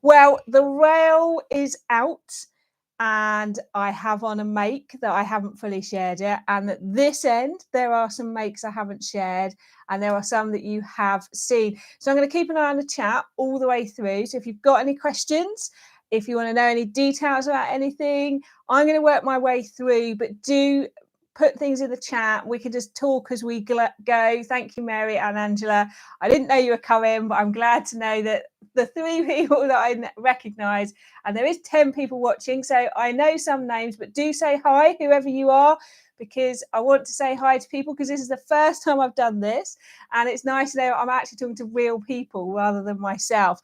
Well, the rail is out and I have on a make that I haven't fully shared yet. And at this end, there are some makes I haven't shared and there are some that you have seen. So I'm going to keep an eye on the chat all the way through. So if you've got any questions, if you want to know any details about anything, I'm going to work my way through, but do put things in the chat. We can just talk as we go. Thank you, Mary and Angela. I didn't know you were coming, but I'm glad to know that the 3 people that I recognise, and there is 10 people watching, so I know some names, but do say hi, whoever you are, because I want to say hi to people because this is the first time I've done this, and it's nice to know I'm actually talking to real people rather than myself.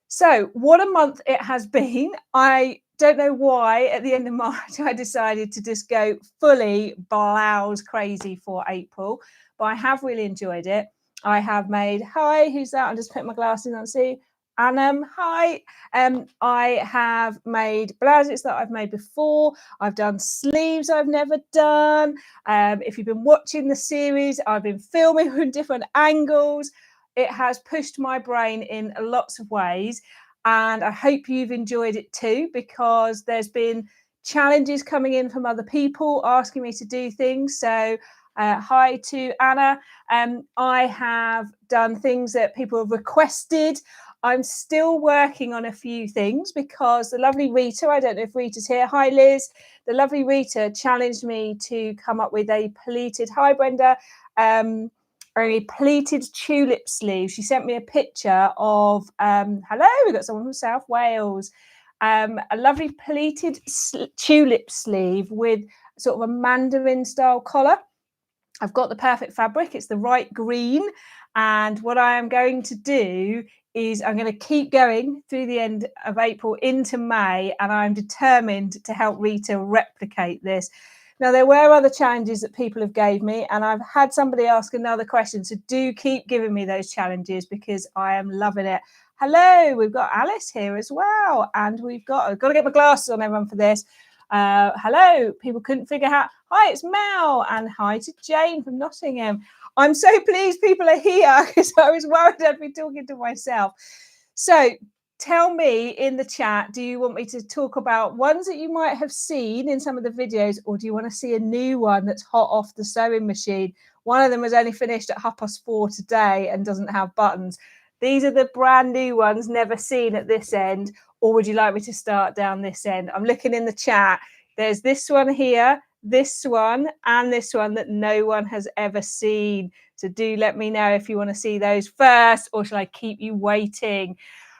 So what a month it has been. I don't know why at the end of March I decided to just go fully blouse crazy for April, but I have really enjoyed it. I have made, hi, who's that? I'm just putting my glasses on, see. Annam, hi. I have made blouses that I've made before. I've done sleeves I've never done. If you've been watching the series, I've been filming from different angles. It has pushed my brain in lots of ways. And I hope you've enjoyed it too, because there's been challenges coming in from other people asking me to do things. So hi to Anna. I have done things that people have requested. I'm still working on a few things because the lovely Rita, I don't know if Rita's here. Hi, Liz. The lovely Rita challenged me to come up with a pleated, hi, Brenda, a pleated tulip sleeve. She sent me a picture of, hello, we've got someone from South Wales, a lovely pleated tulip sleeve with sort of a mandarin style collar. I've got the perfect fabric. It's the right green. And what I am going to do is I'm going to keep going through the end of April into May, and I'm determined to help Rita replicate this. Now, there were other challenges that people have gave me, and I've had somebody ask another question. So do keep giving me those challenges because I am loving it. Hello, we've got Alice here as well. And I've got to get my glasses on, everyone, for this. Hello, people couldn't figure out. Hi, it's Mel, and hi to Jane from Nottingham. I'm so pleased people are here because I was worried I'd be talking to myself. So tell me in the chat, do you want me to talk about ones that you might have seen in some of the videos, or do you want to see a new one that's hot off the sewing machine? One of them was only finished at 4:30 today and doesn't have buttons. These are the brand new ones, never seen at this end. Or would you like me to start down this end? I'm looking in the chat. There's this one here, this one, and this one that no one has ever seen. So do let me know if you want to see those first, or shall I keep you waiting?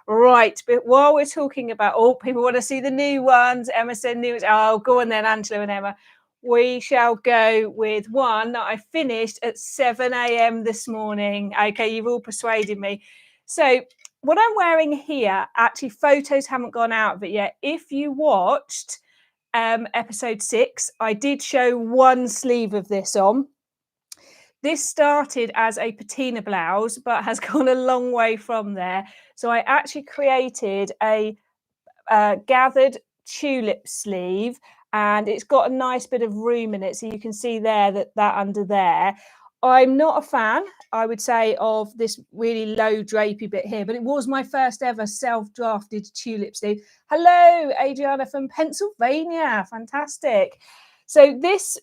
Right, but while we're talking about, oh, people want to see the new ones. Emma said new ones. Oh, go on then, Angela and Emma. We shall go with one that I finished at 7 a.m. this morning. Okay, you've all persuaded me. So what I'm wearing here, actually photos haven't gone out of it yet. If you watched episode 6, I did show one sleeve of this on. This started as a patina blouse, but has gone a long way from there. So I actually created a gathered tulip sleeve, and it's got a nice bit of room in it. So you can see there that under there. I'm not a fan, I would say, of this really low drapey bit here, but it was my first ever self-drafted tulip sleeve. Hello, Adriana from Pennsylvania. Fantastic. So this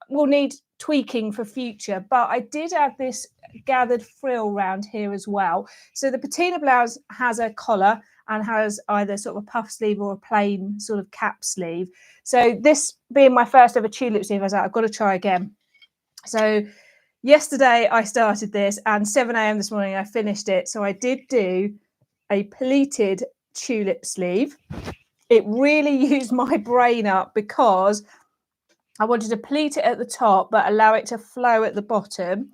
will need tweaking for future, but I did add this gathered frill round here as well. So the patina blouse has a collar and has either sort of a puff sleeve or a plain sort of cap sleeve. So this being my first ever tulip sleeve, I was like, I've got to try again. So yesterday I started this, and 7 a.m. this morning I finished it. So I did do a pleated tulip sleeve. It really used my brain up because I wanted to pleat it at the top but allow it to flow at the bottom,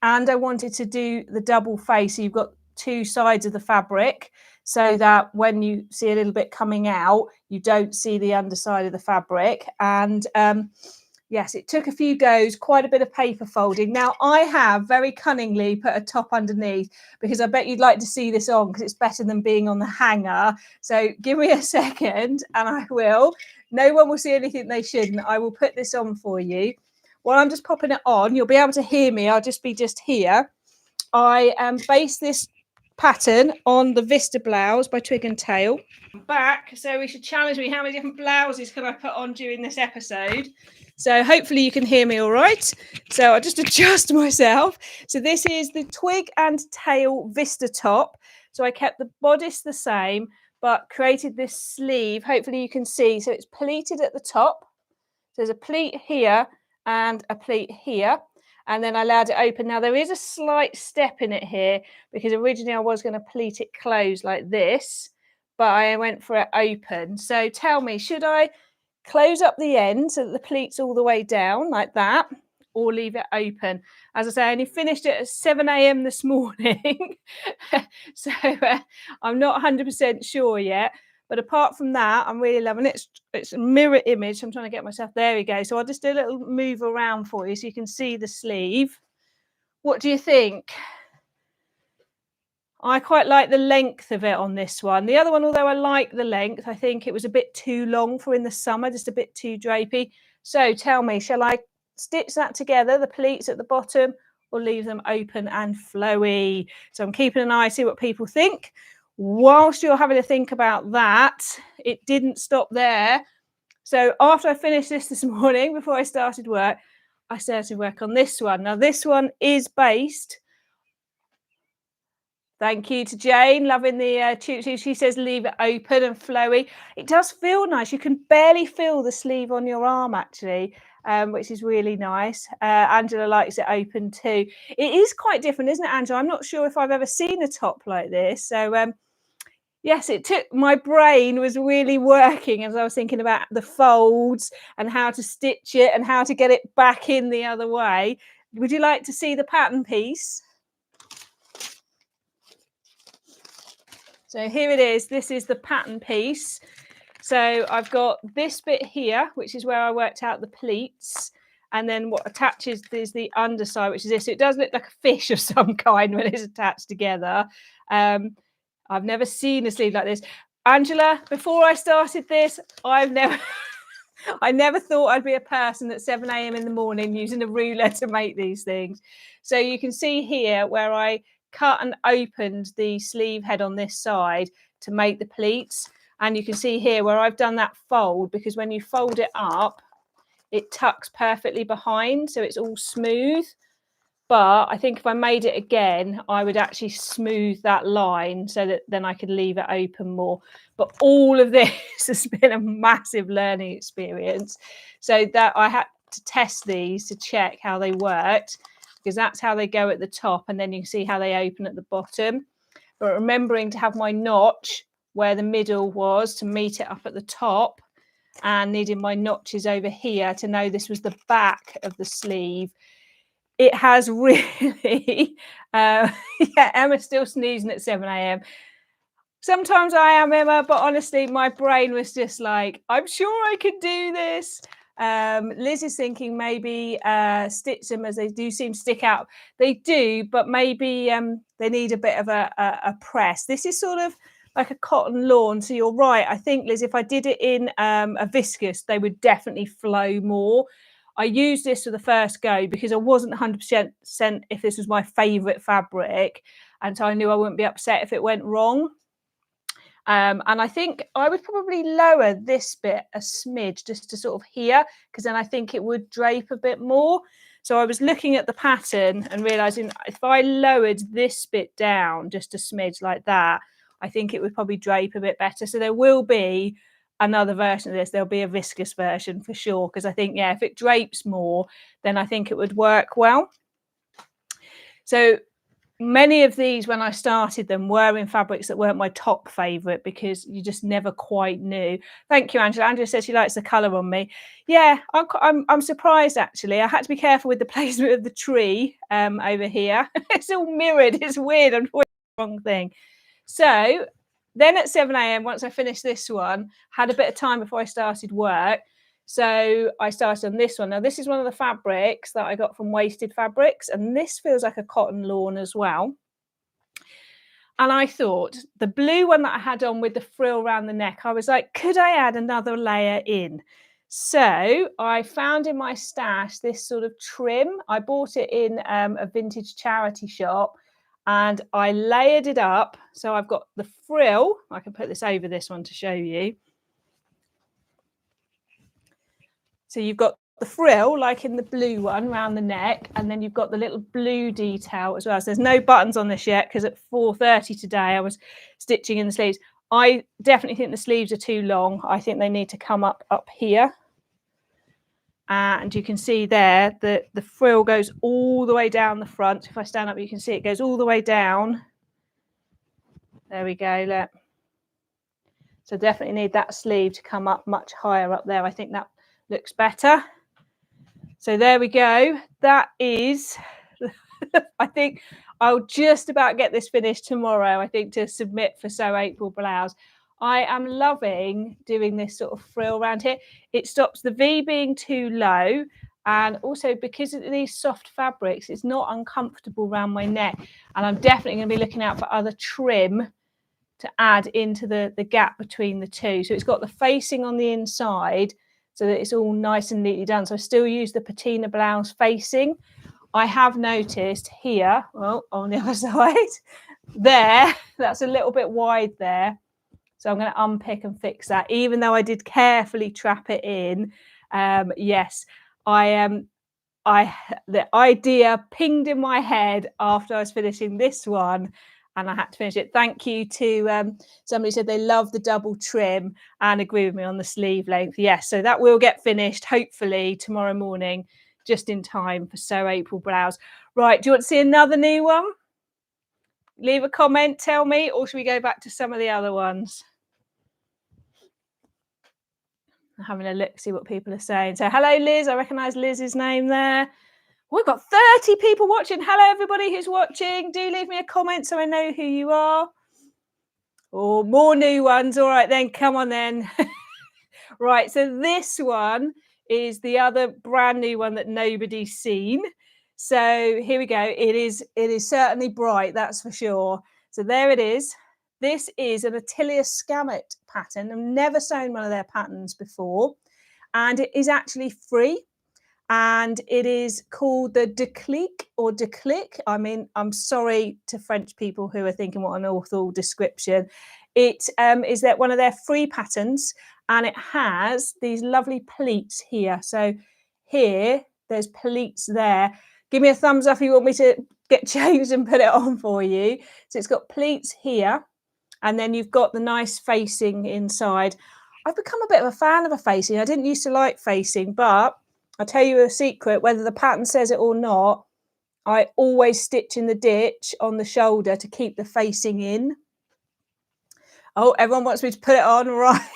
and I wanted to do the double face, so you've got two sides of the fabric so that when you see a little bit coming out, you don't see the underside of the fabric. And yes, it took a few goes, quite a bit of paper folding. Now, I have very cunningly put a top underneath because I bet you'd like to see this on because it's better than being on the hanger. So give me a second and I will. No one will see anything they shouldn't. I will put this on for you. While I'm just popping it on, you'll be able to hear me. I'll just be here. I based this pattern on the Vista blouse by Twig and Tail. I'm back, so we should challenge me. How many different blouses can I put on during this episode? So hopefully you can hear me all right. So I'll just adjust myself. So this is the Twig and Tail Vista top. So I kept the bodice the same, but created this sleeve. Hopefully you can see. So it's pleated at the top. So there's a pleat here and a pleat here. And then I allowed it open. Now there is a slight step in it here because originally I was going to pleat it closed like this, but I went for it open. So tell me, should I close up the end so that the pleat's all the way down like that, or leave it open? As I say, I only finished it at 7 a.m. this morning. So I'm not 100% sure yet. But apart from that, I'm really loving it. It's a mirror image. I'm trying to get myself, there we go. So I'll just do a little move around for you so you can see the sleeve. What do you think? I quite like the length of it on this one. The other one, although I like the length, I think it was a bit too long for in the summer, just a bit too drapey. So tell me, shall I stitch that together, the pleats at the bottom, or leave them open and flowy? So I'm keeping an eye, see what people think. Whilst you're having to think about that, it didn't stop there. So after I finished this morning, before I started work, I started work on this one. Now this one is based, thank you to Jane, loving the tutu. She says leave it open and flowy. It does feel nice. You can barely feel the sleeve on your arm actually, which is really nice. Angela likes it open too. It is quite different, isn't it, Angela? I'm not sure if I've ever seen a top like this. So yes, it took, my brain was really working as I was thinking about the folds and how to stitch it and how to get it back in the other way. Would you like to see the pattern piece? So here it is. This is the pattern piece. So I've got this bit here, which is where I worked out the pleats. And then what attaches is the underside, which is this. So it does look like a fish of some kind when it's attached together. I've never seen a sleeve like this. Angela, before I started this, I never thought I'd be a person at 7 a.m. in the morning using a ruler to make these things. So you can see here where I cut and opened the sleeve head on this side to make the pleats. And you can see here where I've done that fold, because when you fold it up, it tucks perfectly behind, so it's all smooth. But I think if I made it again, I would actually smooth that line so that then I could leave it open more. But all of this has been a massive learning experience. So that I had to test these to check how they worked, because that's how they go at the top. And then you can see how they open at the bottom. But remembering to have my notch where the middle was to meet it up at the top, and needing my notches over here to know this was the back of the sleeve. It has really, yeah, Emma's still snoozing at 7 a.m. Sometimes I am, Emma, but honestly, my brain was just like, I'm sure I can do this. Liz is thinking maybe stitch them, as they do seem to stick out. They do, but maybe they need a bit of a press. This is sort of like a cotton lawn, so you're right. I think, Liz, if I did it in a viscose, they would definitely flow more. I used this for the first go because I wasn't 100% if this was my favourite fabric, and so I knew I wouldn't be upset if it went wrong. And I think I would probably lower this bit a smidge just to sort of here, because then I think it would drape a bit more. So I was looking at the pattern and realising if I lowered this bit down just a smidge like that, I think it would probably drape a bit better. So there will be another version of this. There'll be a viscous version for sure, because I think, yeah, if it drapes more, then I think it would work well. So many of these, when I started them, were in fabrics that weren't my top favourite, because you just never quite knew. Thank you, Angela. Angela says she likes the colour on me. Yeah, I'm surprised actually. I had to be careful with the placement of the tree over here. It's all mirrored. It's weird. I'm doing the wrong thing. So then at 7 a.m, once I finished this one, had a bit of time before I started work. So I started on this one. Now, this is one of the fabrics that I got from Wasted Fabrics, and this feels like a cotton lawn as well. And I thought the blue one that I had on with the frill around the neck, I was like, could I add another layer in? So I found in my stash this sort of trim. I bought it in a vintage charity shop, and I layered it up. So I've got the frill. I can put this over this one to show you. So you've got the frill, like in the blue one, around the neck, and then you've got the little blue detail as well. So there's no buttons on this yet, because at 4:30 today I was stitching in the sleeves. I definitely think the sleeves are too long. I think they need to come up here. And you can see there that the frill goes all the way down the front. If I stand up, you can see it goes all the way down. There we go, look. So definitely need that sleeve to come up much higher up there. I think that looks better. So there we go. That is, I think I'll just about get this finished tomorrow, I think, to submit for Sew April Blouse. I am loving doing this sort of frill around here. It stops the V being too low, and also because of these soft fabrics, it's not uncomfortable around my neck. And I'm definitely going to be looking out for other trim to add into the gap between the two. So it's got the facing on the inside so that it's all nice and neatly done. So I still use the patina blouse facing. I have noticed here, well, on the other side, there, that's a little bit wide there. So I'm going to unpick and fix that, even though I did carefully trap it in. Yes, the idea pinged in my head after I was finishing this one, and I had to finish it. Thank you to somebody said they love the double trim and agree with me on the sleeve length. Yes, so that will get finished hopefully tomorrow morning, just in time for Sew April Blouse. Right, do you want to see another new one? Leave a comment, tell me, or should we go back to some of the other ones? I'm having a look, see what people are saying. So hello, Liz. I recognise Liz's name there. We've got 30 people watching. Hello, everybody who's watching. Do leave me a comment so I know who you are. Oh, more new ones. All right, then. Come on, then. Right, so this one is the other brand new one that nobody's seen. So here we go. It is certainly bright, that's for sure. So there it is. This is an Atelier Scammit pattern. I've never sewn one of their patterns before, and it is actually free. And it is called the Declic or Declic. I mean, I'm sorry to French people who are thinking what an awful description. It is that one of their free patterns, and it has these lovely pleats here. So here, there's pleats there. Give me a thumbs up if you want me to get changed and put it on for you. So it's got pleats here, and then you've got the nice facing inside. I've become a bit of a fan of a facing. I didn't used to like facing, but I'll tell you a secret, whether the pattern says it or not, I always stitch in the ditch on the shoulder to keep the facing in. Oh, everyone wants me to put it on, right?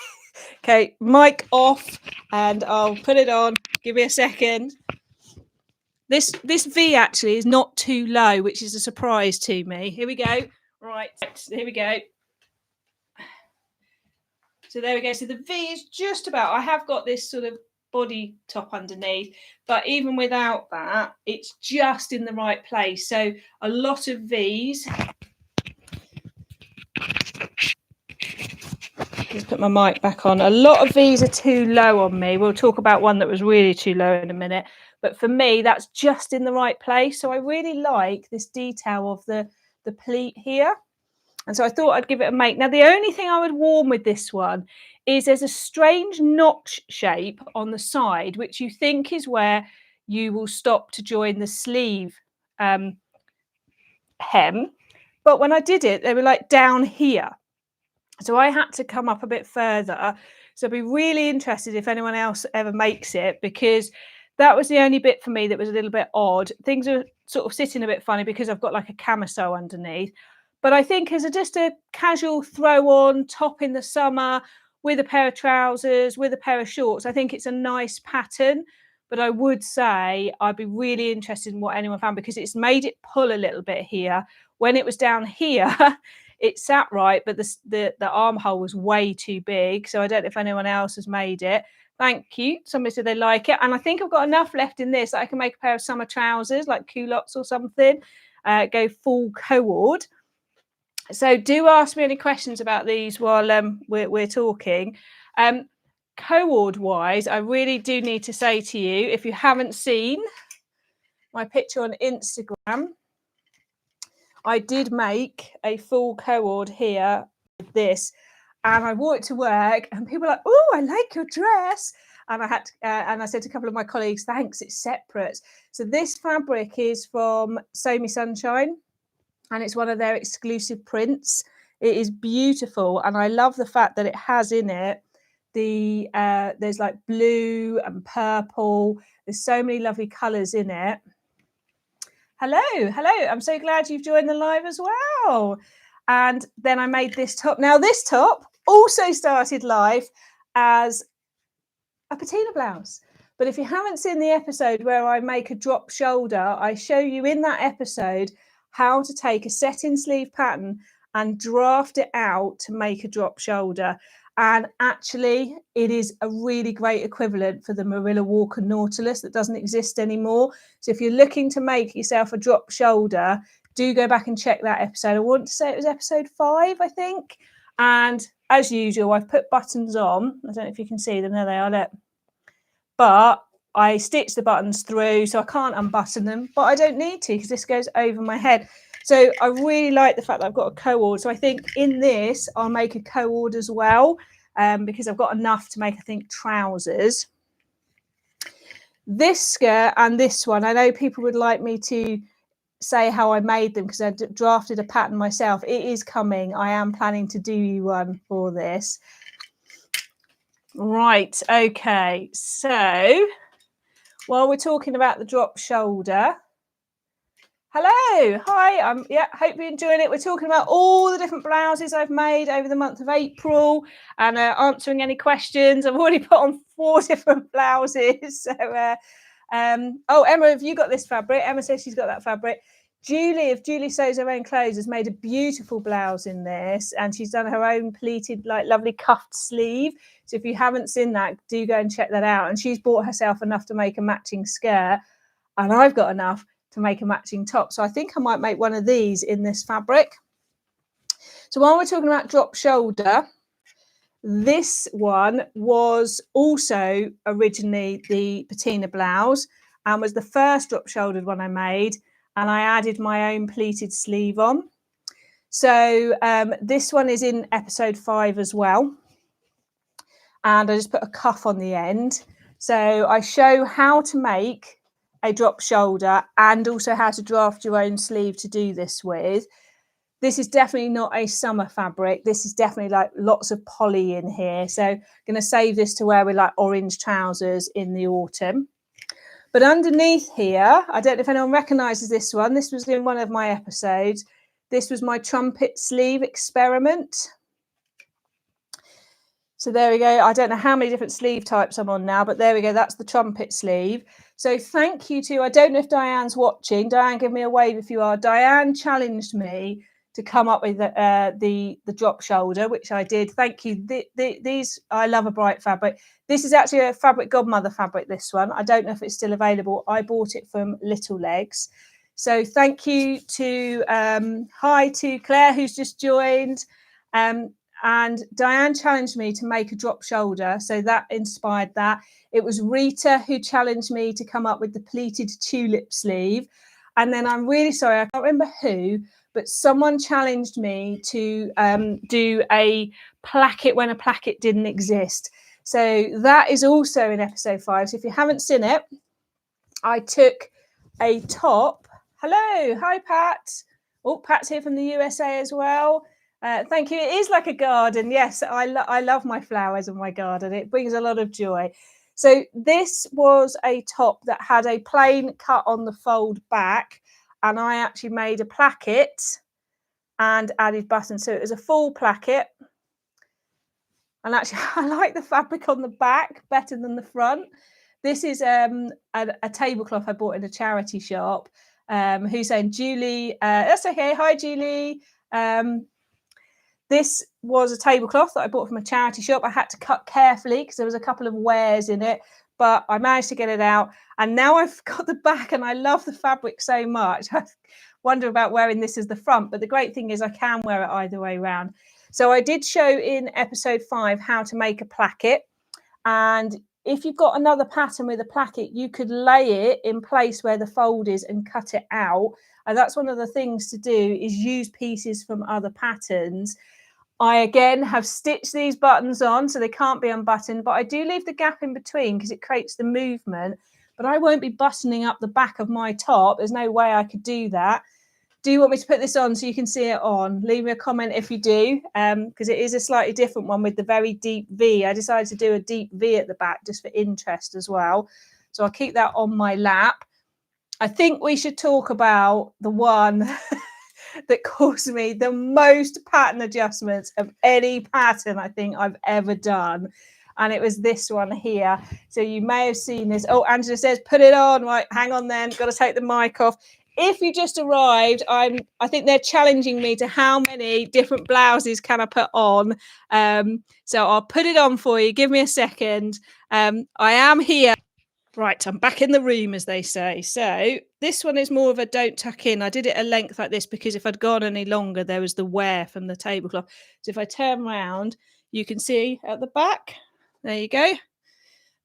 Okay, mic off, and I'll put it on. Give me a second. This V actually is not too low, which is a surprise to me. Here we go. Right, here we go. So there we go. So the V is just about, I have got this sort of body top underneath, but even without that, it's just in the right place. So a lot of V's. Just put my mic back on. A lot of V's are too low on me. We'll talk about one that was really too low in a minute. But for me, that's just in the right place. So I really like this detail of the pleat here. And so I thought I'd give it a make. Now, the only thing I would warn with this one is there's a strange notch shape on the side, which you think is where you will stop to join the sleeve hem. But when I did it, they were like down here. So I had to come up a bit further. So I'd be really interested if anyone else ever makes it, because that was the only bit for me that was a little bit odd. Things are sort of sitting a bit funny because I've got like a camisole underneath. But I think as just a casual throw on top in the summer with a pair of trousers, with a pair of shorts, I think it's a nice pattern. But I would say I'd be really interested in what anyone found, because it's made it pull a little bit here. When it was down here, it sat right, but the armhole was way too big. So I don't know if anyone else has made it. Thank you. Somebody said they like it. And I think I've got enough left in this that I can make a pair of summer trousers, like culottes or something, go full cord. So do ask me any questions about these while we're talking. Cord wise, I really do need to say to you, if you haven't seen my picture on Instagram, I did make a full cord here with this, and I wore it to work, and people were like, "Oh, I like your dress." And I had to, and I said to a couple of my colleagues, "Thanks, it's separate." So this fabric is from Sew Me Sunshine, and it's one of their exclusive prints. It is beautiful, and I love the fact that it has in it the there's like blue and purple. There's so many lovely colours in it. Hello, hello. I'm so glad you've joined the live as well. And then I made this top. Now this top also started live as a patina blouse. But if you haven't seen the episode where I make a drop shoulder, I show you in that episode how to take a set-in sleeve pattern and draft it out to make a drop shoulder. And actually, it is a really great equivalent for the Marilla Walker Nautilus that doesn't exist anymore. So if you're looking to make yourself a drop shoulder, do go back and check that episode. I want to say it was episode 5, I think. And as usual, I've put buttons on. I don't know if you can see them. There they are. Look. But I stitch the buttons through, so I can't unbutton them. But I don't need to because this goes over my head. So I really like the fact that I've got a cord. So I think in this, I'll make a cord as well because I've got enough to make, I think, trousers. This skirt and this one, I know people would like me to say how I made them because I drafted a pattern myself. It is coming. I am planning to do one for this. Right, okay. So while we're talking about the drop shoulder, hello, hi, hope you're enjoying it. We're talking about all the different blouses I've made over the month of April and answering any questions. I've already put on 4 different blouses. So, oh, Emma, have you got this fabric? Emma says she's got that fabric. Julie, if Julie sews her own clothes, has made a beautiful blouse in this, and she's done her own pleated, like lovely cuffed sleeve. So if you haven't seen that, do go and check that out. And she's bought herself enough to make a matching skirt, and I've got enough to make a matching top. So I think I might make one of these in this fabric. So while we're talking about drop shoulder, this one was also originally the patina blouse and was the first drop shouldered one I made. And I added my own pleated sleeve on. So this one is in episode 5 as well. And I just put a cuff on the end. So I show how to make a drop shoulder and also how to draft your own sleeve to do this with. This is definitely not a summer fabric. This is definitely like lots of poly in here. So I'm going to save this to wear with like orange trousers in the autumn. But underneath here, I don't know if anyone recognises this one. This was in one of my episodes. This was my trumpet sleeve experiment. So there we go. I don't know how many different sleeve types I'm on now, but there we go. That's the trumpet sleeve. So thank you to, I don't know if Diane's watching. Diane, give me a wave if you are. Diane challenged me to come up with the drop shoulder, which I did. Thank you. These, I love a bright fabric. This is actually a Fabric Godmother fabric, this one. I don't know if it's still available. I bought it from Little Legs. So thank you to, hi to Claire, who's just joined. And Diane challenged me to make a drop shoulder. So that inspired that. It was Rita who challenged me to come up with the pleated tulip sleeve. And then I'm really sorry, I can't remember who, but someone challenged me to do a placket when a placket didn't exist. So that is also in episode 5. So if you haven't seen it, I took a top. Hello, hi Pat. Oh, Pat's here from the USA as well. Thank you. It is like a garden. Yes, I love my flowers and my garden. It brings a lot of joy. So this was a top that had a plain cut on the fold back, and I actually made a placket and added buttons. So it was a full placket. And actually, I like the fabric on the back better than the front. This is a tablecloth I bought in a charity shop. Who's saying, Julie, that's okay. Hi, Julie. This was a tablecloth that I bought from a charity shop. I had to cut carefully because there was a couple of wears in it, but I managed to get it out. And now I've got the back and I love the fabric so much. I wonder about wearing this as the front, but the great thing is I can wear it either way around. So I did show in episode 5 how to make a placket. And if you've got another pattern with a placket, you could lay it in place where the fold is and cut it out. And that's one of the things to do, is use pieces from other patterns. I again have stitched these buttons on so they can't be unbuttoned, but I do leave the gap in between because it creates the movement. But I won't be buttoning up the back of my top. There's no way I could do that. Do you want me to put this on so you can see it on? Leave me a comment if you do, because it is a slightly different one with the very deep V. I decided to do a deep V at the back just for interest as well. So I'll keep that on my lap. I think we should talk about the one that caused me the most pattern adjustments of any pattern I think I've ever done. And it was this one here. So you may have seen this. Oh, Angela says, put it on. Right, hang on then. Got to take the mic off. If you just arrived, I think they're challenging me to how many different blouses can I put on. So I'll put it on for you. Give me a second. I am here. Right, I'm back in the room, as they say. So this one is more of a don't tuck in. I did it a length like this because if I'd gone any longer, there was the wear from the tablecloth. So if I turn around, you can see at the back. There you go.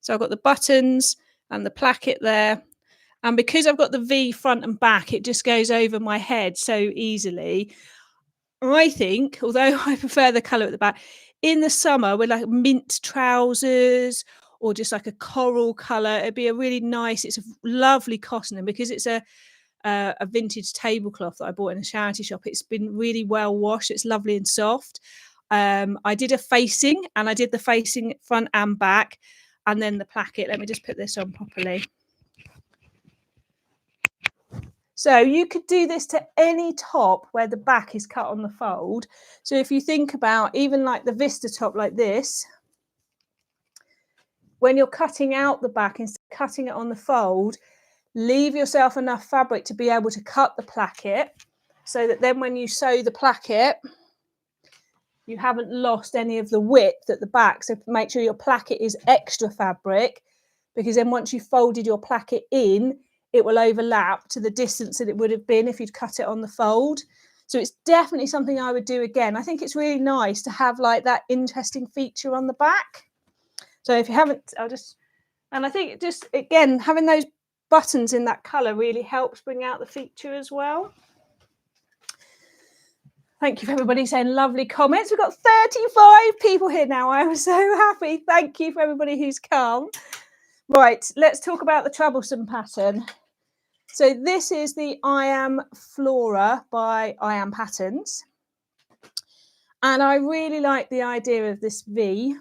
So I've got the buttons and the placket there. And because I've got the V front and back, it just goes over my head so easily. I think, although I prefer the colour at the back, in the summer with like mint trousers or just like a coral colour, it'd be a really nice, it's a lovely cotton. And because it's a vintage tablecloth that I bought in a charity shop, it's been really well washed. It's lovely and soft. I did a facing, and I did the facing front and back, and then the placket. Let me just put this on properly. So you could do this to any top where the back is cut on the fold. So if you think about even like the Vista top like this, when you're cutting out the back, instead of cutting it on the fold, leave yourself enough fabric to be able to cut the placket so that then when you sew the placket, you haven't lost any of the width at the back. So make sure your placket is extra fabric, because then once you've folded your placket in, it will overlap to the distance that it would have been if you'd cut it on the fold. So it's definitely something I would do again. I think it's really nice to have like that interesting feature on the back. So if you haven't, and I think just, again, having those buttons in that colour really helps bring out the feature as well. Thank you for everybody saying lovely comments. We've got 35 people here now. I am so happy. Thank you for everybody who's come. Right, let's talk about the troublesome pattern. So this is the I Am Flora by I Am Patterns. And I really like the idea of this V.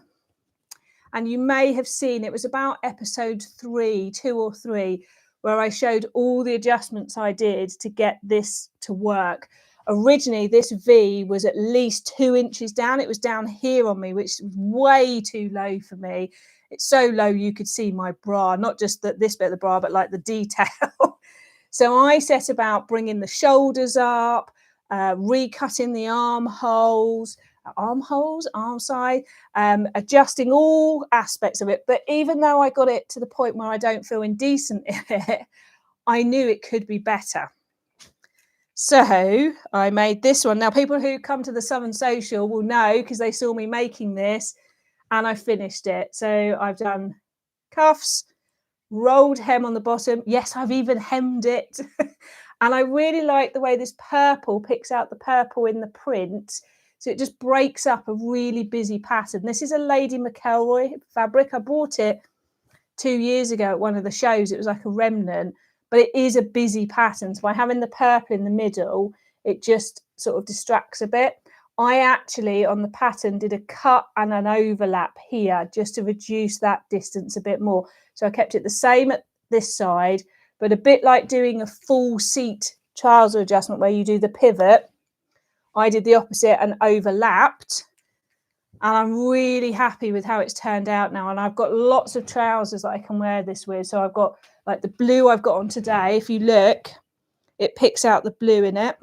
And you may have seen, it was about episode 2 or 3, where I showed all the adjustments I did to get this to work. Originally, this V was at least 2 inches down. It was down here on me, which was way too low for me. It's so low you could see my bra, not just this bit of the bra, but like the detail. So I set about bringing the shoulders up, recutting the arm side, adjusting all aspects of it. But even though I got it to the point where I don't feel indecent in it, I knew it could be better. So I made this one. Now, people who come to the Southern Social will know, because they saw me making this, and I finished it. So I've done cuffs, rolled hem on the bottom. Yes, I've even hemmed it. And I really like the way this purple picks out the purple in the print. So it just breaks up a really busy pattern. This is a Lady McElroy fabric. I bought it 2 years ago at one of the shows. It was like a remnant, but it is a busy pattern. So by having the purple in the middle, it just sort of distracts a bit. I actually, on the pattern, did a cut and an overlap here just to reduce that distance a bit more. So I kept it the same at this side, but a bit like doing a full seat trouser adjustment where you do the pivot, I did the opposite and overlapped. And I'm really happy with how it's turned out now. And I've got lots of trousers that I can wear this with. So I've got like the blue I've got on today. If you look, it picks out the blue in it.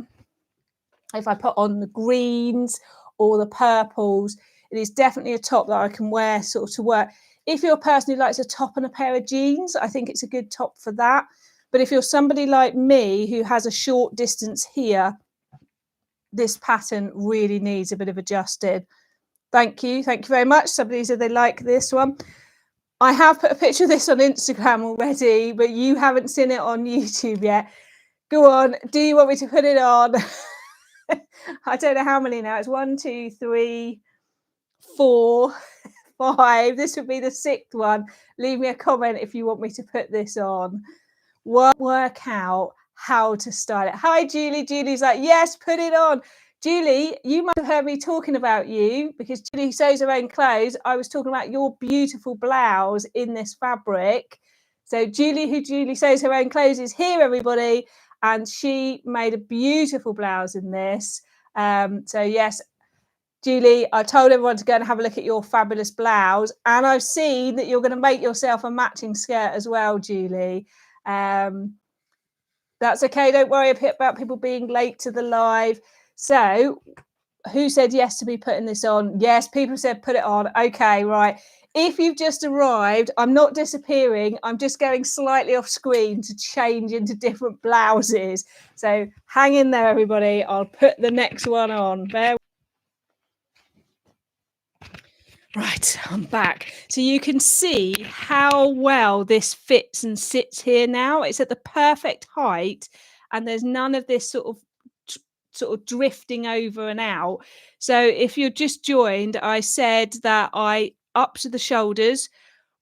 If I put on the greens or the purples, it is definitely a top that I can wear sort of to work. If you're a person who likes a top and a pair of jeans, I think it's a good top for that. But if you're somebody like me who has a short distance here, this pattern really needs a bit of adjusting. Thank you very much. Somebody said they like this one. I have put a picture of this on Instagram already, but you haven't seen it on YouTube yet. Go on. Do you want me to put it on? I don't know how many now. It's 1, 2, 3, 4, 5. This would be the 6th one. Leave me a comment if you want me to put this on. Work out how to style it. Hi, Julie. Julie's like, yes, put it on. Julie, you might have heard me talking about you because Julie sews her own clothes. I was talking about your beautiful blouse in this fabric. So Julie sews her own clothes, is here, everybody. And she made a beautiful blouse in this. So yes, Julie, I told everyone to go and have a look at your fabulous blouse. And I've seen that you're going to make yourself a matching skirt as well, Julie. That's okay. Don't worry about people being late to the live. So who said yes to me putting this on? Yes, people said put it on. Okay, right. If you've just arrived, I'm not disappearing. I'm just going slightly off screen to change into different blouses. So hang in there, everybody. I'll put the next one on. Right, I'm back. So you can see how well this fits and sits here now. It's at the perfect height and there's none of this sort of drifting over and out. So if you're just joined, I said that I up to the shoulders,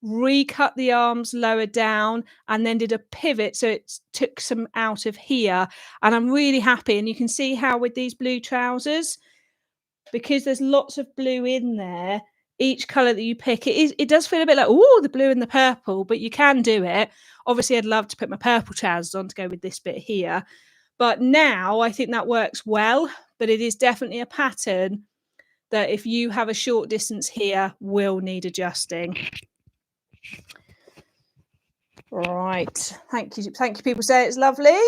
recut the arms lower down and then did a pivot. So it took some out of here and I'm really happy. And you can see how with these blue trousers, because there's lots of blue in there, each color that you pick, it does feel a bit like, oh, the blue and the purple, but you can do it. Obviously, I'd love to put my purple trousers on to go with this bit here. But now I think that works well, but it is definitely a pattern that if you have a short distance here, will need adjusting. Right. Thank you. Thank you. People say it's lovely.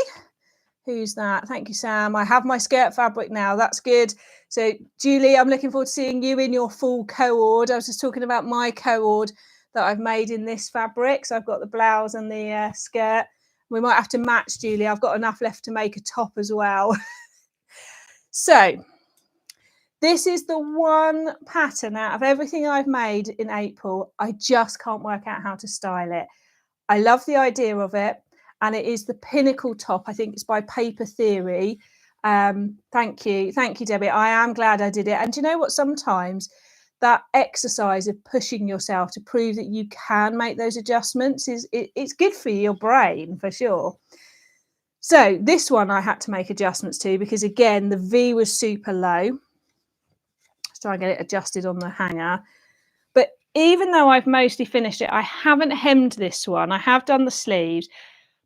Who's that? Thank you, Sam. I have my skirt fabric now. That's good. So, Julie, I'm looking forward to seeing you in your full co-ord. I was just talking about my co-ord that I've made in this fabric. So I've got the blouse and the skirt. We might have to match, Julie. I've got enough left to make a top as well. So this is the one pattern out of everything I've made in April. I just can't work out how to style it. I love the idea of it. And it is the pinnacle top. I think it's by Paper Theory. Thank you, Debbie. I am glad I did it. And do you know what? Sometimes that exercise of pushing yourself to prove that you can make those adjustments it's good for your brain for sure. So this one I had to make adjustments to because again the V was super low. Let's try and get it adjusted on the hanger. But even though I've mostly finished it, I haven't hemmed this one. I have done the sleeves.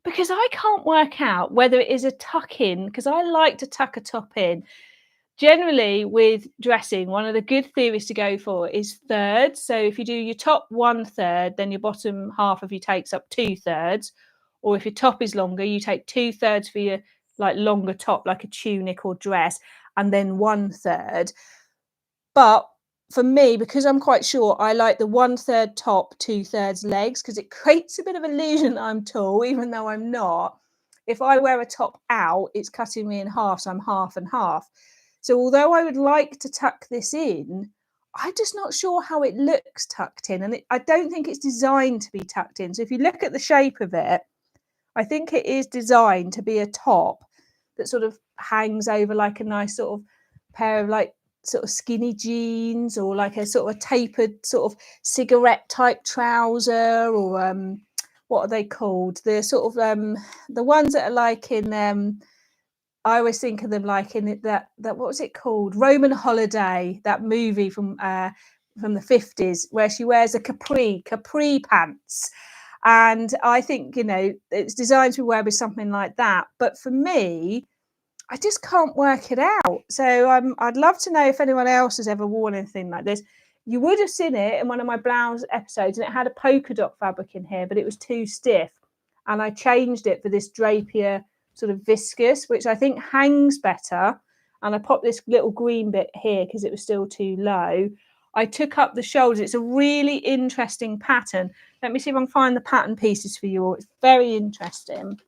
Because I can't work out whether it is a tuck in, because I like to tuck a top in. Generally, with dressing, one of the good theories to go for is thirds. So if you do your top 1/3, then your bottom half of you takes up 2/3. Or if your top is longer, you take 2/3 for your like longer top, like a tunic or dress, and then 1/3. But for me, because I'm quite short, I like the 1/3 top, 2/3 legs, because it creates a bit of illusion that I'm tall, even though I'm not. If I wear a top out, it's cutting me in half, so I'm half and half. So although I would like to tuck this in, I'm just not sure how it looks tucked in. And I don't think it's designed to be tucked in. So if you look at the shape of it, I think it is designed to be a top that sort of hangs over like a nice sort of pair of like sort of skinny jeans or like a sort of a tapered sort of cigarette type trouser or what are they called? The sort of the ones that are like in I always think of them like in that what was it called? Roman Holiday, that movie from the 50s where she wears a capri pants. And I think, you know, it's designed to wear with something like that. But for me, I just can't work it out. So I'd love to know if anyone else has ever worn anything like this. You would have seen it in one of my blouse episodes, and it had a polka dot fabric in here, but it was too stiff. And I changed it for this Drapier sort of viscous, which I think hangs better. And I popped this little green bit here because it was still too low. I took up the shoulders. It's a really interesting pattern. Let me see if I can find the pattern pieces for you all. It's very interesting.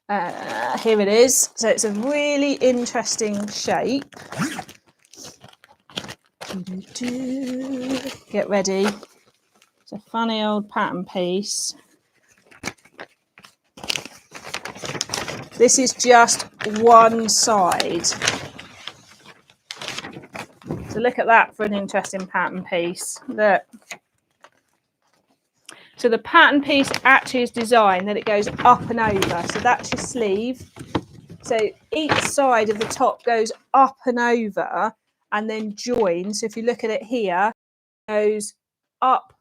Here it is. So it's a really interesting shape. Get ready. It's a funny old pattern piece. This is just one side. So look at that for an interesting pattern piece. Look. So the pattern piece actually is designed that it goes up and over. So that's your sleeve. So each side of the top goes up and over and then joins. So if you look at it here, it goes up,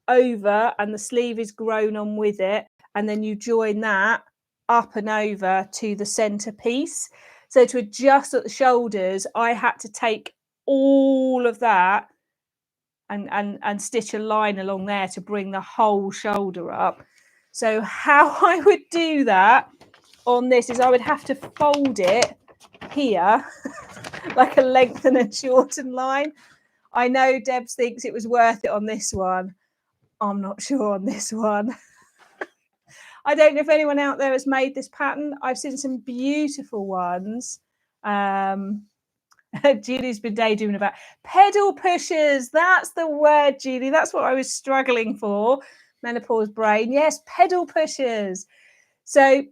over, and the sleeve is grown on with it. And then you join that up and over to the center piece. So to adjust at the shoulders, I had to take all of that and stitch a line along there to bring the whole shoulder up. So how I would do that on this is I would have to fold it here like a lengthen and shorten line. I know Debs thinks it was worth it on this one. I'm not sure on this one. I don't know if anyone out there has made this pattern. I've seen some beautiful ones. Julie's been daydreaming about pedal pushers. That's the word, Julie. That's what I was struggling for. Menopause brain. Yes, pedal pushers. So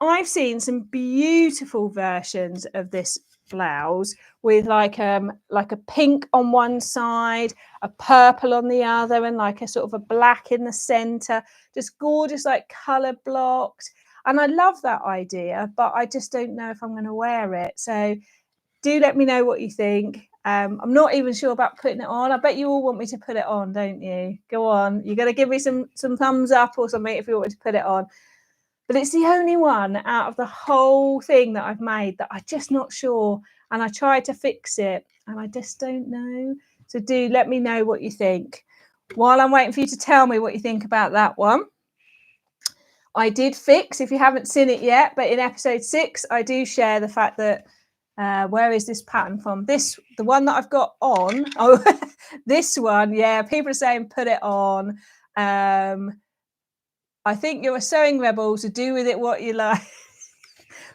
I've seen some beautiful versions of this blouse with like a pink on one side, a purple on the other, and like a sort of a black in the center. Just gorgeous, like color blocked. And I love that idea, but I just don't know if I'm going to wear it. So do let me know what you think. I'm not even sure about putting it on. I bet you all want me to put it on, don't you? Go on. You're going to give me some thumbs up or something if you want me to put it on. But it's the only one out of the whole thing that I've made that I'm just not sure. And I tried to fix it and I just don't know. So do let me know what you think. While I'm waiting for you to tell me what you think about that one, I did fix, if you haven't seen it yet, but in episode 6, I do share the fact that where is this pattern from? The one that I've got on. Oh, this one. Yeah, people are saying put it on. I think you're a sewing rebel, so do with it what you like.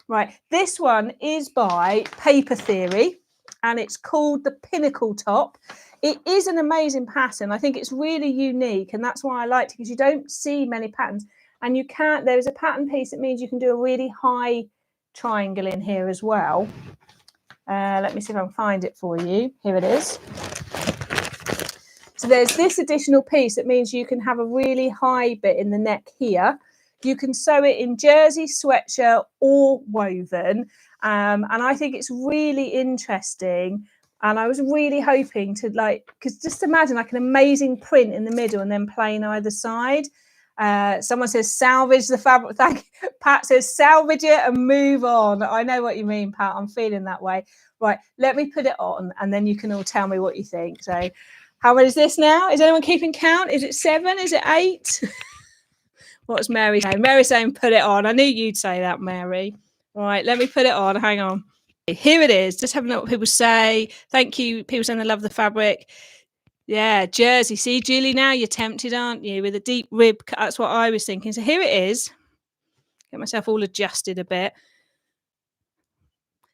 Right, this one is by Paper Theory, and it's called the Pinnacle Top. It is an amazing pattern. I think it's really unique, and that's why I liked it, because you don't see many patterns. And you can't, there is a pattern piece that means you can do a really high triangle in here as well. Let me see if I can find it for you. Here it is. So there's this additional piece that means you can have a really high bit in the neck here. You can sew it in jersey, sweatshirt, or woven. And I think it's really interesting. And I was really hoping to because just imagine like an amazing print in the middle and then plain either side. Someone says salvage the fabric. Thank you. Pat says salvage it and move on. I know what you mean, Pat. I'm feeling that way. Right, let me put it on and then you can all tell me what you think. So how many is this now? Is anyone keeping count? Is it 7? Is it 8? What's Mary saying? Mary's saying put it on. I knew you'd say that, Mary. Right, let me put it on. Hang on. Here it is. Just having a look what people say. Thank you. People saying they love the fabric. Yeah, jersey. See, Julie, now you're tempted, aren't you? With a deep rib cut. That's what I was thinking. So here it is. Get myself all adjusted a bit.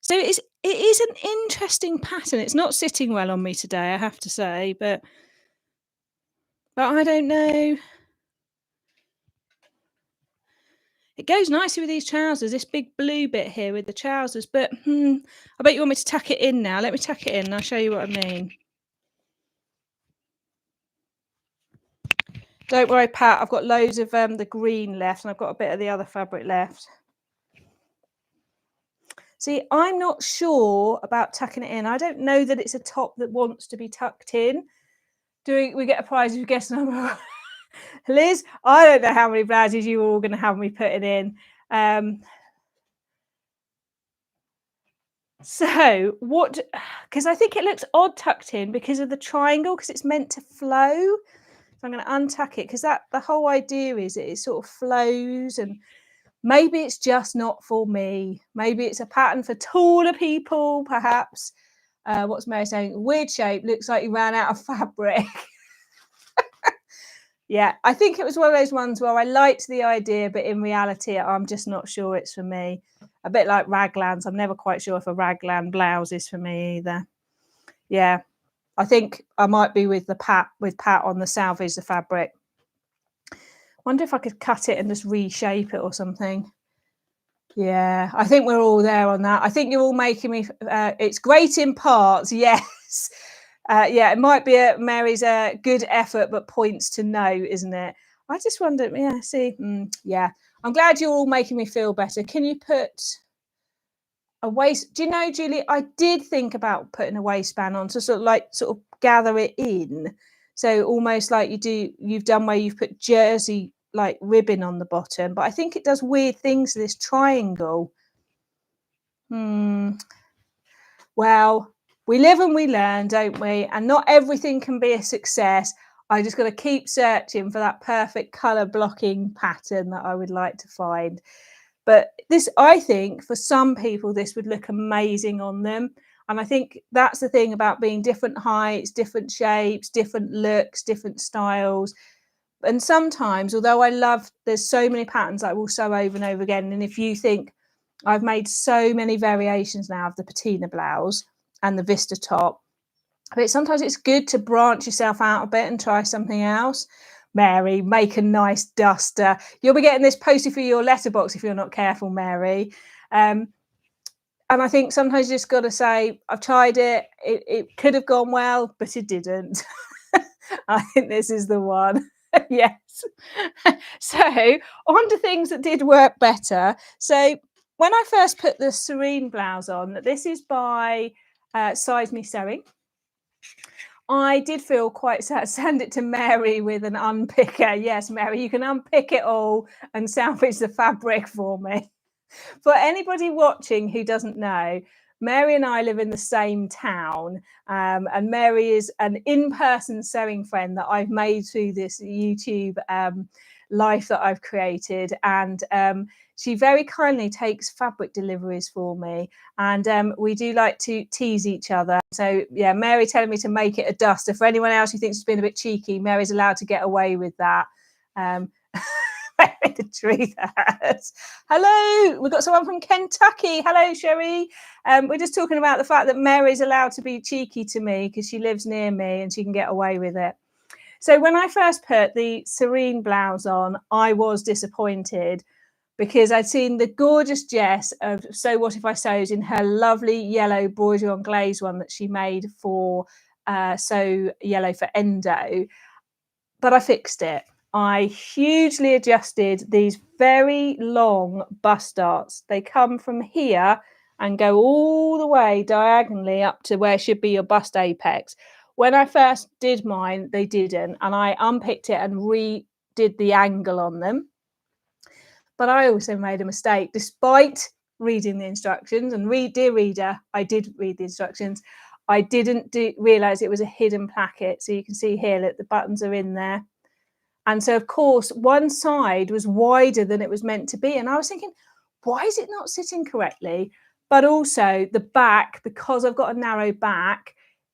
So it is an interesting pattern. It's not sitting well on me today, I have to say, but I don't know. It goes nicely with these trousers, this big blue bit here with the trousers, but I bet you want me to tuck it in now. Let me tuck it in and I'll show you what I mean. Don't worry, Pat, I've got loads of the green left and I've got a bit of the other fabric left. See, I'm not sure about tucking it in. I don't know that it's a top that wants to be tucked in. Do we get a prize if you guess number? Liz, I don't know how many blouses you were all going to have me putting in. So what, because I think it looks odd tucked in because of the triangle, because it's meant to flow. So I'm going to untuck it because the whole idea is it sort of flows, and maybe it's just not for me. Maybe it's a pattern for taller people, perhaps. What's Mary saying? Weird shape, looks like you ran out of fabric. Yeah, I think it was one of those ones where I liked the idea, but in reality, I'm just not sure it's for me. A bit like raglans. I'm never quite sure if a raglan blouse is for me either. Yeah, I think I might be with Pat on the salvage the fabric. Wonder if I could cut it and just reshape it or something. Yeah, I think we're all there on that. I think you're all making me, it's great in parts, yes. Yeah, it might be Mary's a good effort, but points to no, isn't it? I just wonder, yeah, see, yeah. I'm glad you're all making me feel better. Can you put a waist? Do you know, Julie, I did think about putting a waistband on to sort of gather it in. So almost like you've done where you've put jersey like ribbon on the bottom, but I think it does weird things to this triangle. Well, we live and we learn, don't we? And not everything can be a success. I just got to keep searching for that perfect color blocking pattern that I would like to find. But this, I think, for some people, this would look amazing on them. And I think that's the thing about being different heights, different shapes, different looks, different styles. And sometimes, although there's so many patterns I will sew over and over again. And if you think, I've made so many variations now of the patina blouse and the Vista top, but sometimes it's good to branch yourself out a bit and try something else. Mary, make a nice duster. You'll be getting this posted for your letterbox if you're not careful, Mary. And I think sometimes you just got to say, I've tried it. It could have gone well, but it didn't. I think this is the one. Yes. So on to things that did work better. So when I first put the Serene blouse on, this is by Size Me Sewing. I did feel quite sad. Send it to Mary with an unpicker. Yes, Mary, you can unpick it all and salvage the fabric for me. For anybody watching who doesn't know, Mary and I live in the same town, and Mary is an in-person sewing friend that I've made through this YouTube life that I've created, and she very kindly takes fabric deliveries for me, and we do like to tease each other. So yeah, Mary telling me to make it a duster. For anyone else who thinks it's been a bit cheeky, Mary's allowed to get away with that. The tree hurts. Hello, we've got someone from Kentucky. Hello, Sherry. We're just talking about the fact that Mary's allowed to be cheeky to me because she lives near me and she can get away with it. So when I first put the Serene blouse on, I was disappointed because I'd seen the gorgeous Jess of So What If I Sews in her lovely yellow broidery on glaze one that she made for So Yellow for Endo, but I fixed it. I hugely adjusted these very long bust darts. They come from here and go all the way diagonally up to where should be your bust apex. When I first did mine, they didn't, and I unpicked it and redid the angle on them. But I also made a mistake, despite reading the instructions. And dear reader, I did read the instructions. I didn't realise it was a hidden placket. So you can see here that the buttons are in there. And so, of course, one side was wider than it was meant to be. And I was thinking, why is it not sitting correctly? But also the back, because I've got a narrow back,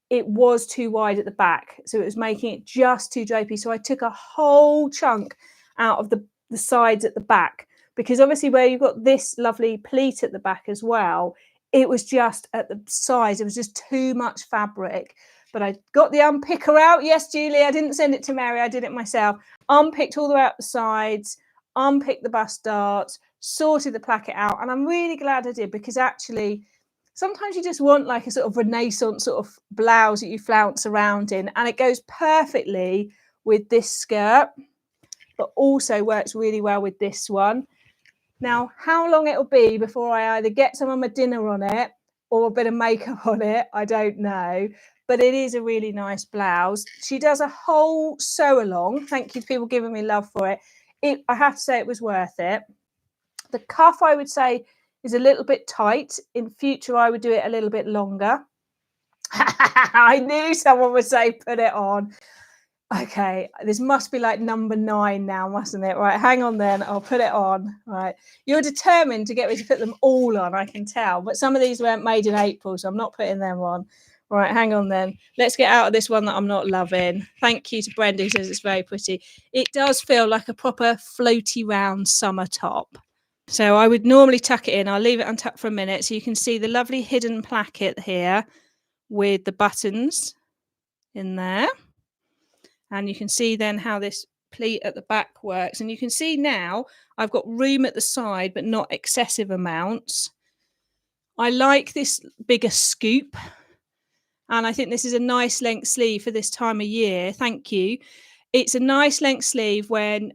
it was too wide at the back. So it was making it just too drapey. So I took a whole chunk out of the sides at the back, because obviously where you've got this lovely pleat at the back as well, it was just at the sides. It was just too much fabric. But I got the unpicker out. Yes, Julie, I didn't send it to Mary. I did it myself. Unpicked all the way up the sides, unpicked the bust darts, sorted the placket out. And I'm really glad I did, because actually sometimes you just want like a sort of Renaissance sort of blouse that you flounce around in. And it goes perfectly with this skirt, but also works really well with this one. Now, how long it'll be before I either get some of my dinner on it or a bit of makeup on it, I don't know. But it is a really nice blouse. She does a whole sew along. Thank you to people giving me love for it. I have to say it was worth it. The cuff, I would say, is a little bit tight. In future, I would do it a little bit longer. I knew someone would say put it on. Okay, this must be like number 9 now, mustn't it? Right, hang on then, I'll put it on. Right, you're determined to get me to put them all on, I can tell. But some of these weren't made in April, so I'm not putting them on. Right, hang on then. Let's get out of this one that I'm not loving. Thank you to Brenda, who says it's very pretty. It does feel like a proper floaty round summer top. So I would normally tuck it in. I'll leave it untucked for a minute so you can see the lovely hidden placket here with the buttons in there. And you can see then how this pleat at the back works. And you can see now I've got room at the side, but not excessive amounts. I like this bigger scoop. And I think this is a nice length sleeve for this time of year. Thank you. It's a nice length sleeve when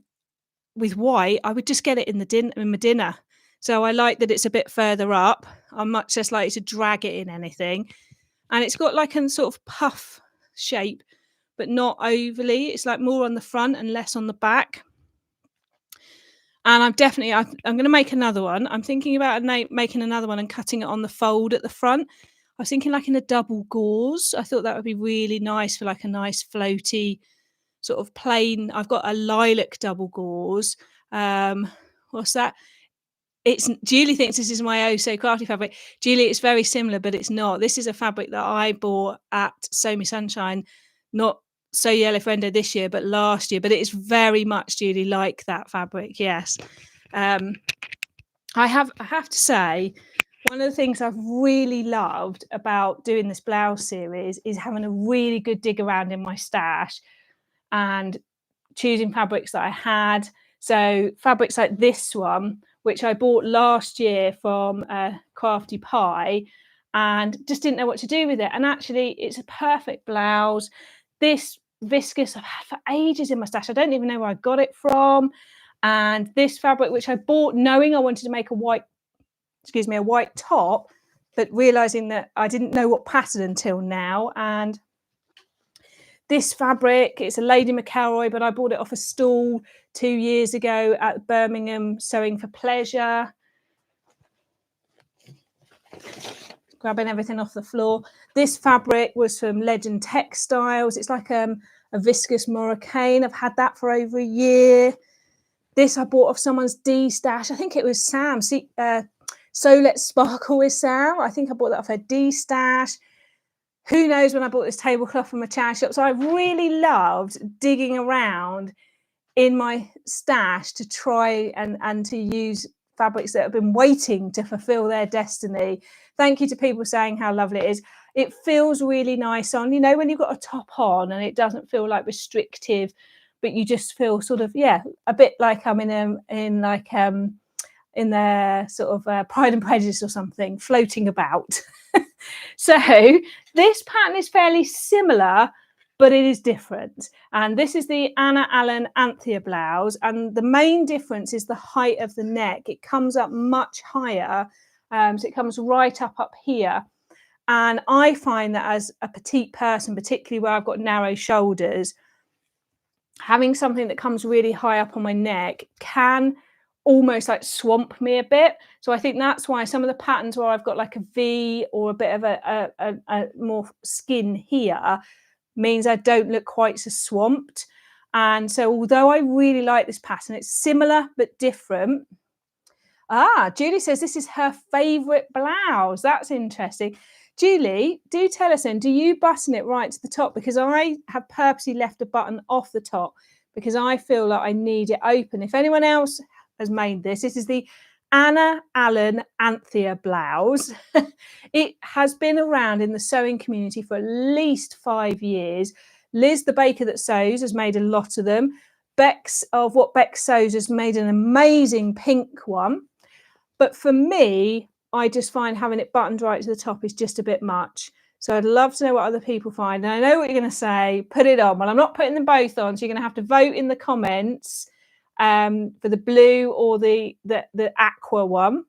with white, I would just get it in my dinner. So I like that it's a bit further up. I'm much less likely to drag it in anything. And it's got like a sort of puff shape, but not overly. It's like more on the front and less on the back. And I'm going to make another one. I'm thinking about making another one and cutting it on the fold at the front. I was thinking like in a double gauze. I thought that would be really nice for like a nice floaty sort of plain. I've got a lilac double gauze. What's that? Julie thinks this is my Oh So Crafty fabric. Julie, it's very similar, but it's not. This is a fabric that I bought at Sew Me Sunshine, not So Yellow Friendo this year, but last year. But it is very much, Julie, like that fabric. Yes. I have to say, one of the things I've really loved about doing this blouse series is having a really good dig around in my stash and choosing fabrics that I had. So fabrics like this one, which I bought last year from Crafty Pie, and just didn't know what to do with it. And actually, it's a perfect blouse. This viscose I've had for ages in my stash. I don't even know where I got it from. And this fabric, which I bought knowing I wanted to make a white top, but realizing that I didn't know what pattern until now. And this fabric, it's a Lady McElroy, but I bought it off a stall 2 years ago at Birmingham Sewing for Pleasure. Grabbing everything off the floor. This fabric was from Legend Textiles. It's like a viscose Moroccan. I've had that for over a year. This I bought off someone's D stash. I think it was Sam. So Let's Sparkle with Sam. I think I bought that off her D stash. Who knows when I bought this tablecloth from a charity shop. So I really loved digging around in my stash to try and to use fabrics that have been waiting to fulfill their destiny. Thank you to people saying how lovely it is. It feels really nice on, you know, when you've got a top on and it doesn't feel like restrictive, but you just feel sort of, yeah, a bit like I'm in their sort of Pride and Prejudice or something, floating about. So this pattern is fairly similar, but it is different. And this is the Anna Allen Anthea blouse. And the main difference is the height of the neck. It comes up much higher. So it comes right up here. And I find that as a petite person, particularly where I've got narrow shoulders, having something that comes really high up on my neck can almost like swamp me a bit. So I think that's why some of the patterns where I've got like a V or a bit of a more skin here means I don't look quite so swamped. And so although I really like this pattern, it's similar but different. Julie says this is her favorite blouse. That's interesting. Julie, do tell us then, do you button it right to the top? Because I have purposely left a button off the top because I feel like I need it open. If anyone else has made this is the Anna Allen Anthea blouse. It has been around in the sewing community for at least 5 years. Liz, the baker that sews, has made a lot of them. Bex of What Bex Sews has made an amazing pink one. But for me, I just find having it buttoned right to the top is just a bit much. So I'd love to know what other people find. And I know what you're going to say, put it on. Well, I'm not putting them both on, so you're going to have to vote in the comments for the blue or the aqua one.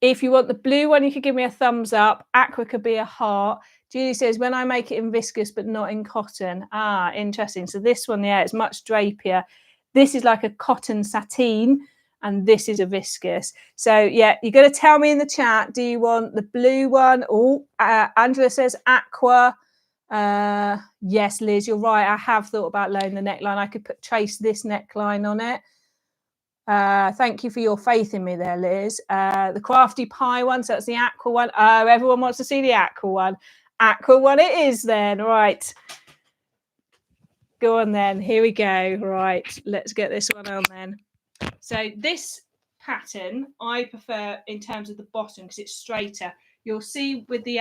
If you want the blue one, you could give me a thumbs up. Aqua could be a heart. Julie says, when I make it in viscose, but not in cotton. Interesting. So this one, yeah, it's much drapier. This is like a cotton sateen, and this is a viscose. So yeah, you're going to tell me in the chat, do you want the blue one? Angela says aqua. Yes, Liz, you're right. I have thought about lowering the neckline. I could trace this neckline on it. Thank you for your faith in me there, Liz. The Crafty Pie one, so that's the aqua one. Oh, everyone wants to see the aqua one. Aqua one it is then. Right. Go on then. Here we go. Right. Let's get this one on then. So this pattern I prefer in terms of the bottom because it's straighter. You'll see with the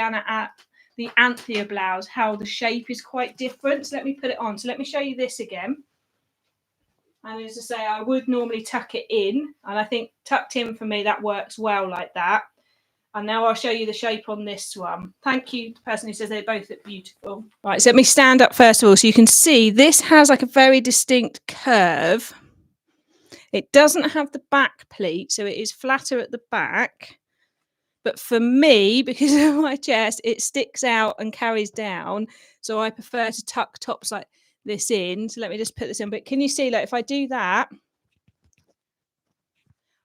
Anthea blouse how the shape is quite different. So let me put it on. So let me show you this again. And as I say, I would normally tuck it in, and I think tucked in for me, that works well like that. And now I'll show you the shape on this one. Thank you, the person who says they both look beautiful. Right, so let me stand up first of all so you can see this has like a very distinct curve. It doesn't have the back pleat, so it is flatter at the back. But for me, because of my chest, it sticks out and carries down. So I prefer to tuck tops like this in. So let me just put this in. But can you see, like, if I do that,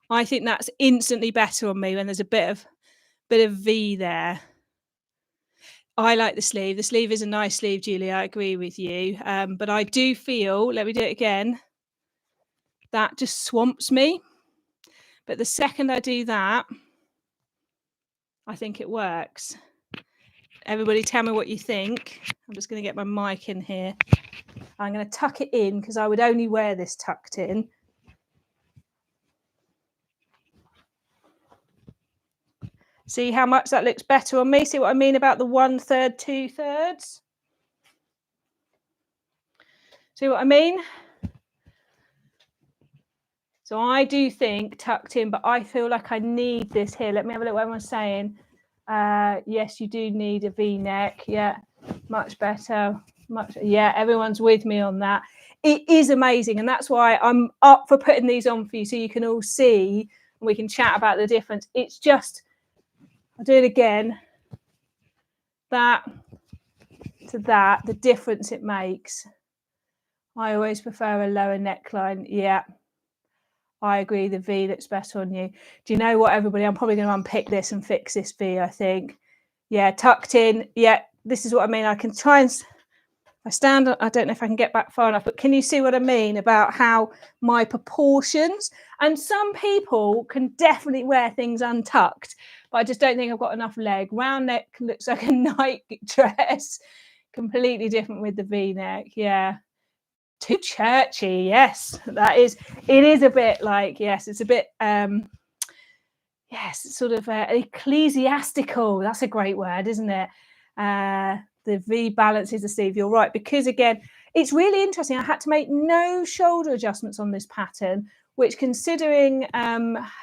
I think that's instantly better on me when there's a bit of V there. I like the sleeve. The sleeve is a nice sleeve, Julie. I agree with you. But I do feel, let me do it again, that just swamps me. But the second I do that, I think it works. Everybody tell me what you think. I'm just going to get my mic in here. I'm going to tuck it in because I would only wear this tucked in. See how much that looks better on me? See what I mean about the 1/3, 2/3? See what I mean? So I do think tucked in, but I feel like I need this here. Let me have a look what everyone's saying. Yes, you do need a V-neck. Yeah, much better. Yeah, everyone's with me on that. It is amazing, and that's why I'm up for putting these on for you so you can all see and we can chat about the difference. It's just, I'll do it again. That to that, the difference it makes. I always prefer a lower neckline. Yeah, I agree. The V looks better on you. Do you know what, everybody? I'm probably going to unpick this and fix this V, I think. Yeah, tucked in. Yeah, this is what I mean. I can try and... I stand, I don't know if I can get back far enough, but can you see what I mean about how my proportions? And some people can definitely wear things untucked, but I just don't think I've got enough leg. Round neck looks like a night dress. Completely different with the V-neck. Yeah. Too churchy. Yes, that is. It is a bit like, yes, it's a bit, yes, it's sort of ecclesiastical. That's a great word, isn't it? The V balances the sleeve. You're right, because again, it's really interesting. I had to make no shoulder adjustments on this pattern, which, considering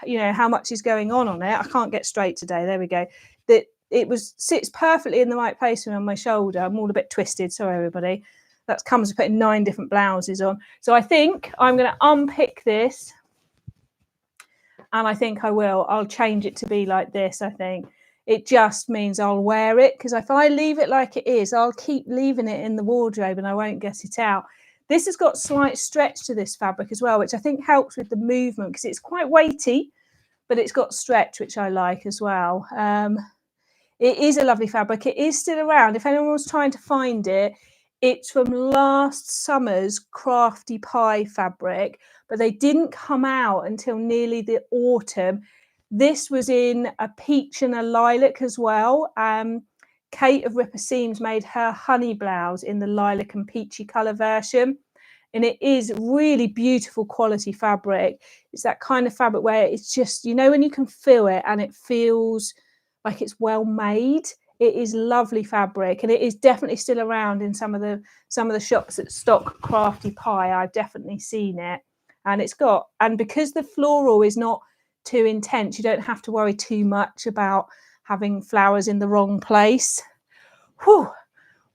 you know how much is going on it, I can't get straight today. There we go. That it sits perfectly in the right place on my shoulder. I'm all a bit twisted. Sorry, everybody. That comes with putting 9 different blouses on. So I think I'm going to unpick this, and I think I will. I'll change it to be like this. I think it just means I'll wear it, because if I leave it like it is, I'll keep leaving it in the wardrobe and I won't get it out. This has got slight stretch to this fabric as well, which I think helps with the movement, because it's quite weighty, but it's got stretch, which I like as well. It is a lovely fabric. It is still around. If anyone was trying to find it, it's from last summer's Crafty Pie fabric, but they didn't come out until nearly the autumn. This was in a peach and a lilac as well. Kate of Ripper Seams made her honey blouse in the lilac and peachy colour version. And it is really beautiful quality fabric. It's that kind of fabric where it's just, you know, when you can feel it and it feels like it's well made. It is lovely fabric, and it is definitely still around in some of the shops that stock Crafty Pie. I've definitely seen it, and it's got, and because the floral is not too intense, you don't have to worry too much about having flowers in the wrong place. Whew.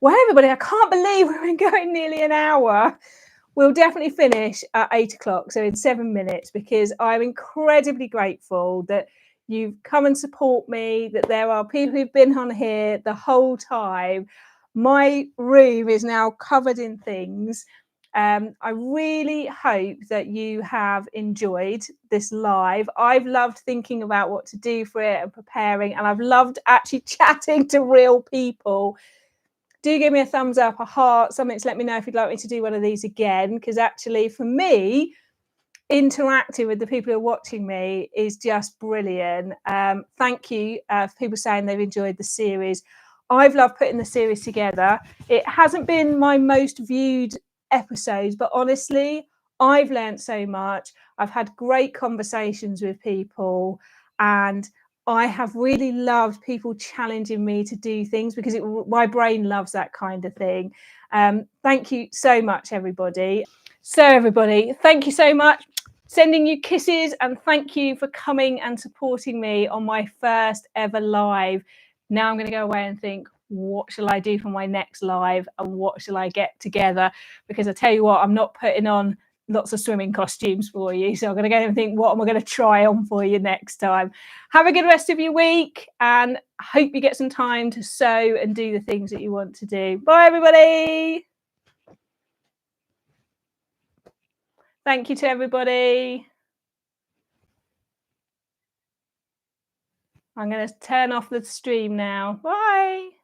Well, everybody, I can't believe we've been going nearly an hour. We'll definitely finish at 8 o'clock, so in 7 minutes, because I'm incredibly grateful that you've come and support me, that there are people who've been on here the whole time. My room is now covered in things. I really hope that you have enjoyed this live. I've loved thinking about what to do for it and preparing, and I've loved actually chatting to real people. Do give me a thumbs up, a heart, something to let me know if you'd like me to do one of these again, because actually for me, interacting with the people who are watching me is just brilliant. Thank you for people saying they've enjoyed the series. I've loved putting the series together. It hasn't been my most viewed episodes, but honestly, I've learned so much. I've had great conversations with people, and I have really loved people challenging me to do things because my brain loves that kind of thing. Thank you so much, everybody. So, everybody, thank you so much. Sending you kisses and thank you for coming and supporting me on my first ever live. Now I'm going to go away and think, what shall I do for my next live and what shall I get together? Because I tell you what, I'm not putting on lots of swimming costumes for you. So I'm going to go and think, what am I going to try on for you next time? Have a good rest of your week and I hope you get some time to sew and do the things that you want to do. Bye, everybody. Thank you to everybody. I'm going to turn off the stream now. Bye.